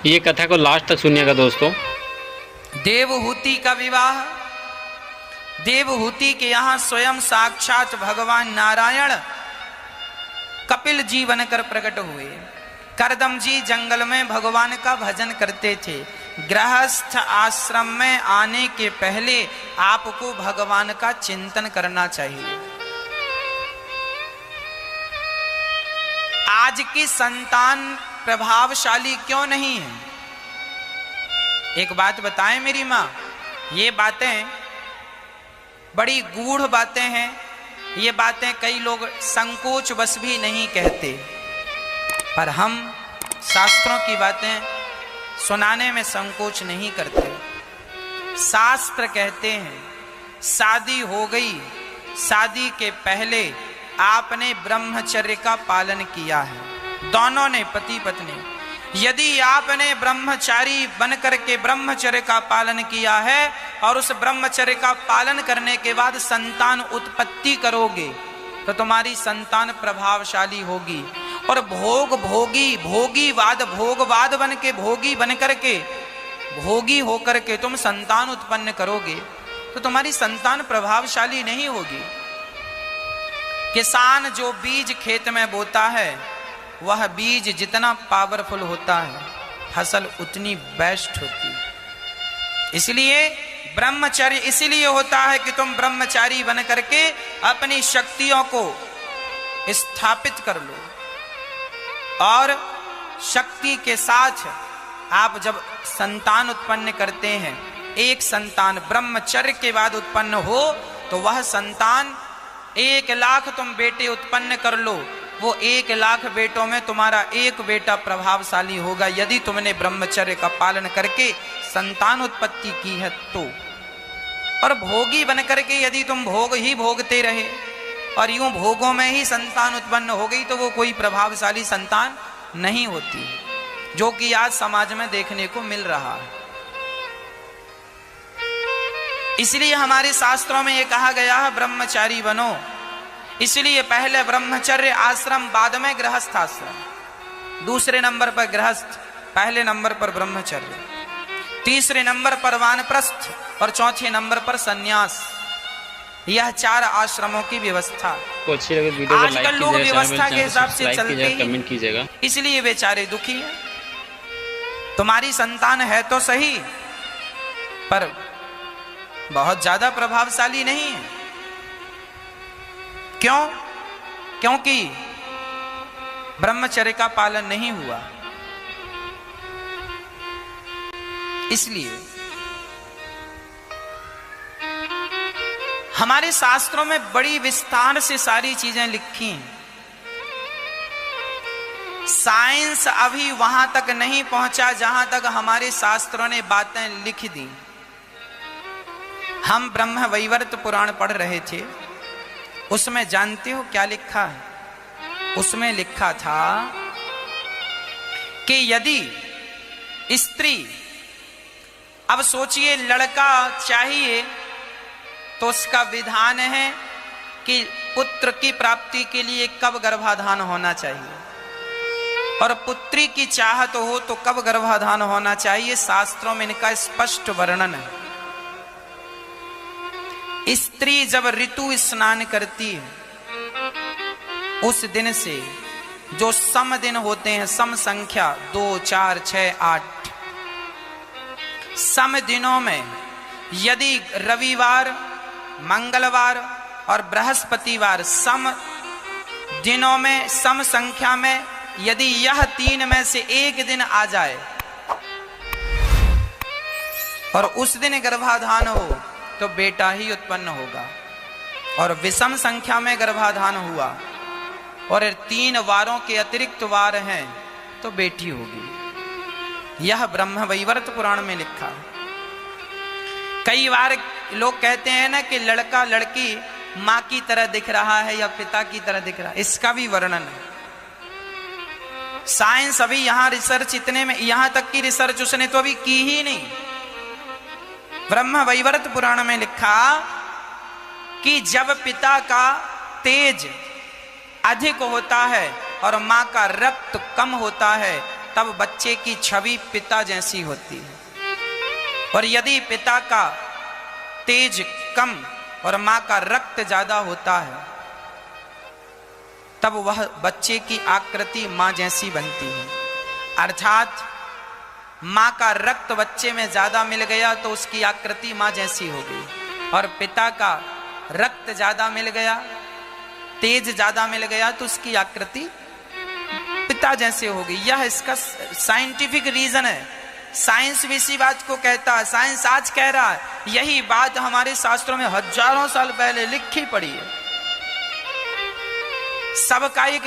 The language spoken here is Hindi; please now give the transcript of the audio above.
ये कथा को लास्ट तक सुनिएगा दोस्तों। देवहूति का विवाह, देवहूति के यहाँ स्वयं साक्षात भगवान नारायण कपिल जी बनकर प्रकट हुए। करदम जी जंगल में भगवान का भजन करते थे। गृहस्थ आश्रम में आने के पहले आपको भगवान का चिंतन करना चाहिए। आज की संतान प्रभावशाली क्यों नहीं है? एक बात बताएं मेरी मां, ये बातें बड़ी गूढ़ बातें हैं। ये बातें कई लोग संकोच बस भी नहीं कहते, पर हम शास्त्रों की बातें सुनाने में संकोच नहीं करते। शास्त्र कहते हैं शादी हो गई, शादी के पहले आपने ब्रह्मचर्य का पालन किया है। दोनों ने, पति पत्नी, यदि आपने ब्रह्मचारी बनकर के ब्रह्मचर्य का पालन किया है और उस ब्रह्मचर्य का पालन करने के बाद संतान उत्पत्ति करोगे तो तुम्हारी संतान प्रभावशाली होगी। और भोगवाद बन के भोगी बन करके भोगी होकर के तुम संतान उत्पन्न करोगे तो तुम्हारी संतान प्रभावशाली नहीं होगी। किसान जो बीज खेत में बोता है, वह बीज जितना पावरफुल होता है, फसल उतनी बेस्ट होती है। इसलिए ब्रह्मचर्य इसलिए होता है कि तुम ब्रह्मचारी बन करके अपनी शक्तियों को स्थापित कर लो। और शक्ति के साथ आप जब संतान उत्पन्न करते हैं, एक संतान ब्रह्मचर्य के बाद उत्पन्न हो तो वह संतान 1,00,000 तुम बेटे उत्पन्न कर लो, वो 1,00,000 बेटों में तुम्हारा एक बेटा प्रभावशाली होगा यदि तुमने ब्रह्मचर्य का पालन करके संतान उत्पत्ति की है तो। और भोगी बन करके यदि तुम भोग ही भोगते रहे और यूं भोगों में ही संतान उत्पन्न हो गई तो वो कोई प्रभावशाली संतान नहीं होती, जो कि आज समाज में देखने को मिल रहा है। इसलिए हमारे शास्त्रों में ये कहा गया है ब्रह्मचारी बनो। इसलिए पहले ब्रह्मचर्य आश्रम, बाद में गृहस्थ आश्रम। दूसरे नंबर पर गृहस्थ, पहले नंबर पर ब्रह्मचर्य, तीसरे नंबर पर वानप्रस्थ और चौथे नंबर पर सन्यास। यह 4 आश्रमों की व्यवस्था। अच्छी लगे वीडियो को लाइक आजकल लोग व्यवस्था के हिसाब से चलते हैं, कमेंट कीजिएगा। इसलिए बेचारे दुखी हैं। तुम्हारी संतान है तो सही, पर बहुत ज्यादा प्रभावशाली नहीं है। क्यों? क्योंकि ब्रह्मचर्य का पालन नहीं हुआ। इसलिए हमारे शास्त्रों में बड़ी विस्तार से सारी चीजें लिखी हैं। साइंस अभी वहां तक नहीं पहुंचा जहां तक हमारे शास्त्रों ने बातें लिख दी। हम ब्रह्म वैवर्त पुराण पढ़ रहे थे, उसमें जानते हो क्या लिखा है? उसमें लिखा था कि यदि स्त्री, अब सोचिए लड़का चाहिए तो उसका विधान है कि पुत्र की प्राप्ति के लिए कब गर्भाधान होना चाहिए, और पुत्री की चाहत हो तो कब गर्भाधान होना चाहिए। शास्त्रों में इनका स्पष्ट वर्णन है। स्त्री जब ऋतु स्नान करती है, उस दिन से जो सम दिन होते हैं, सम संख्या 2, 4, 6, 8 सम दिनों में यदि रविवार, मंगलवार और बृहस्पतिवार सम दिनों में, सम संख्या में यदि यह 3 में से एक दिन आ जाए और उस दिन गर्भाधान हो तो बेटा ही उत्पन्न होगा, और विषम संख्या में गर्भाधान हुआ और 3 वारों के अतिरिक्त वार हैं तो बेटी होगी। यह ब्रह्म वैवर्त पुराण में लिखा है। कई बार लोग कहते हैं ना कि लड़का लड़की मां की तरह दिख रहा है या पिता की तरह दिख रहा है, इसका भी वर्णन है। साइंस अभी यहां रिसर्च इतने में, यहां तक की रिसर्च उसने तो अभी की ही नहीं। ब्रह्म वैवर्त पुराण में लिखा कि जब पिता का तेज अधिक होता है और मां का रक्त कम होता है, तब बच्चे की छवि पिता जैसी होती है। और यदि पिता का तेज कम और मां का रक्त ज्यादा होता है, तब वह बच्चे की आकृति मां जैसी बनती है। अर्थात मां का रक्त बच्चे में ज्यादा मिल गया तो उसकी आकृति मां जैसी हो गई, और पिता का रक्त ज्यादा मिल गया, तेज ज्यादा मिल गया तो उसकी आकृति पिता जैसे हो गई। यह इसका साइंटिफिक रीजन है। साइंस भी इसी बात को कहता है। साइंस आज कह रहा है, यही बात हमारे शास्त्रों में हजारों साल पहले लिखी पड़ी है। सबका एक